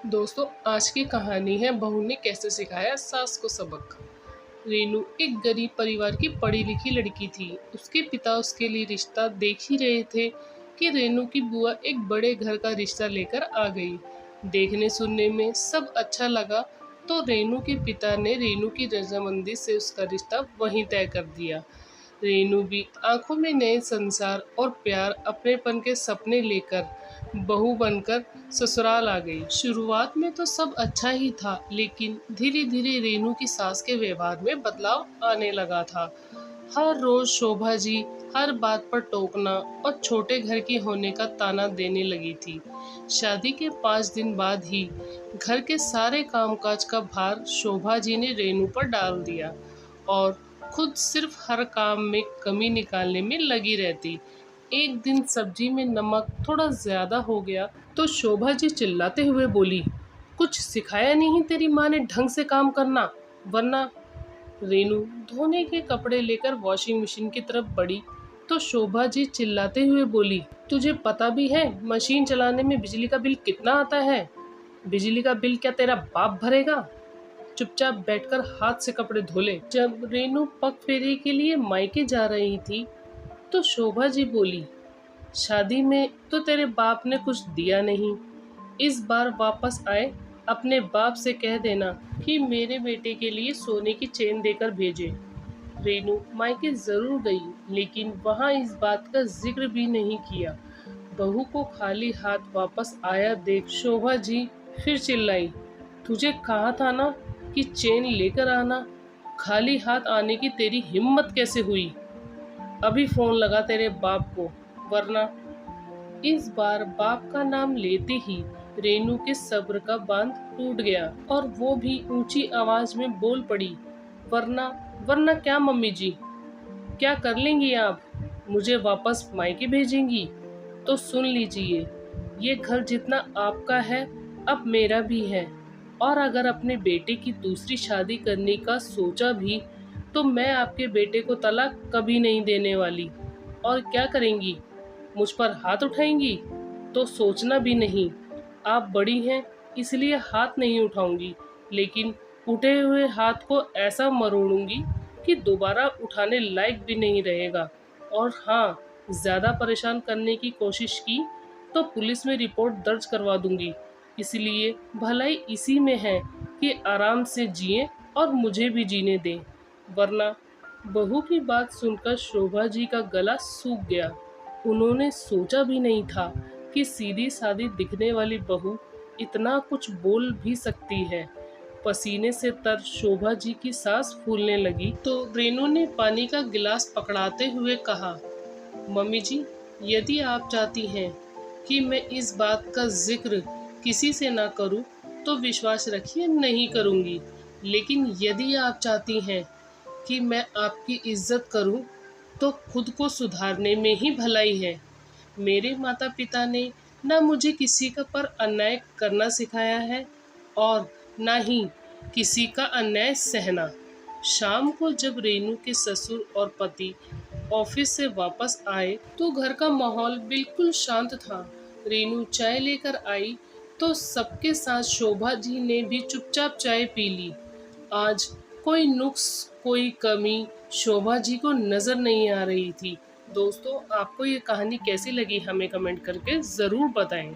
दोस्तों, आज की कहानी है बहू ने कैसे सिखाया सास को सबक। रेनू एक गरीब परिवार की पढ़ी लिखी लड़की थी। उसके पिता उसके लिए रिश्ता देख ही रहे थे कि रेनू की बुआ एक बड़े घर का रिश्ता लेकर आ गई। देखने सुनने में सब अच्छा लगा तो रेनू के पिता ने रेनू की रजामंदी से उसका रिश्ता वहीं तय कर दिया। रेनू भी आंखों में नए संसार और प्यार अपनेपन के सपने लेकर बहू बनकर ससुराल आ गई। शुरुआत में तो सब अच्छा ही था, लेकिन धीरे धीरे रेनू की सास के व्यवहार में बदलाव आने लगा था। हर रोज शोभा जी हर बात पर टोकना और छोटे घर की होने का ताना देने लगी थी। शादी के 5 दिन बाद ही घर के सारे कामकाज का भार शोभा जी ने रेनू पर डाल दिया और खुद सिर्फ हर काम में कमी निकालने में लगी रहती। एक दिन सब्जी में नमक थोड़ा ज्यादा हो गया तो शोभा जी चिल्लाते हुए बोली, कुछ सिखाया नहीं तेरी माँ ने ढंग से काम करना, वरना। रेनू धोने के कपड़े लेकर वॉशिंग मशीन की तरफ बढ़ी तो शोभा जी चिल्लाते हुए बोली, तुझे पता भी है मशीन चलाने में बिजली का बिल कितना आता है? बिजली का बिल क्या तेरा बाप भरेगा? चुपचाप बैठकर हाथ से कपड़े धो ले। जब रेनू पग फेरे के लिए मायके जा रही थी तो शोभा जी बोली, शादी में तो तेरे बाप ने कुछ दिया नहीं। इस बार वापस आए अपने बाप से कह देना कि मेरे बेटे के लिए सोने की चेन देकर भेजे। रेनू मायके जरूर गई, लेकिन वहां इस बात का जिक्र भी नहीं किया। बहू को खाली हाथ वापस आया देख शोभा जी फिर चिल्लाई, तुझे कहा था ना कि चेन लेकर आना, खाली हाथ आने की तेरी हिम्मत कैसे हुई? अभी फोन लगा तेरे बाप को, वरना। इस बार बाप का नाम लेते ही रेनू के सब्र का बांध टूट गया और वो भी ऊंची आवाज में बोल पड़ी, वरना। वरना क्या मम्मी जी? क्या कर लेंगी आप? मुझे वापस मायके भेजेंगी? तो सुन लीजिए, ये घर जितना आपका है अब मेरा भी है, और अगर अपने बेटे की दूसरी शादी करने का सोचा भी तो मैं आपके बेटे को तलाक कभी नहीं देने वाली। और क्या करेंगी? मुझ पर हाथ उठाएंगी? तो सोचना भी नहीं। आप बड़ी हैं इसलिए हाथ नहीं उठाऊंगी, लेकिन उठे हुए हाथ को ऐसा मरोड़ूंगी कि दोबारा उठाने लायक भी नहीं रहेगा। और हाँ, ज़्यादा परेशान करने की कोशिश की तो पुलिस में रिपोर्ट दर्ज करवा दूंगी। इसलिए भलाई इसी में है कि आराम से जिए और मुझे भी जीने दें, वरना। बहू की बात सुनकर शोभा जी का गला सूख गया। उन्होंने सोचा भी नहीं था कि सीधी सादी दिखने वाली बहू इतना कुछ बोल भी सकती है। पसीने से तर शोभा जी की सांस फूलने लगी तो रेनू ने पानी का गिलास पकड़ाते हुए कहा, मम्मी जी, यदि आप चाहती हैं कि मैं इस बात का जिक्र किसी से ना करूं तो विश्वास रखिए नहीं करूंगी, लेकिन यदि आप चाहती हैं कि मैं आपकी इज्जत करूं तो खुद को सुधारने में ही भलाई है। मेरे माता पिता ने ना मुझे किसी का पर अन्याय करना सिखाया है और ना ही किसी का अन्याय सहना। शाम को जब रेनू के ससुर और पति ऑफिस से वापस आए तो घर का माहौल बिल्कुल शांत था। रेनू चाय लेकर आई तो सबके साथ शोभा जी ने भी चुपचाप चाय पी ली। आज कोई नुक्स, कोई कमी शोभा जी को नजर नहीं आ रही थी। दोस्तों, आपको ये कहानी कैसी लगी हमें कमेंट करके ज़रूर बताएं।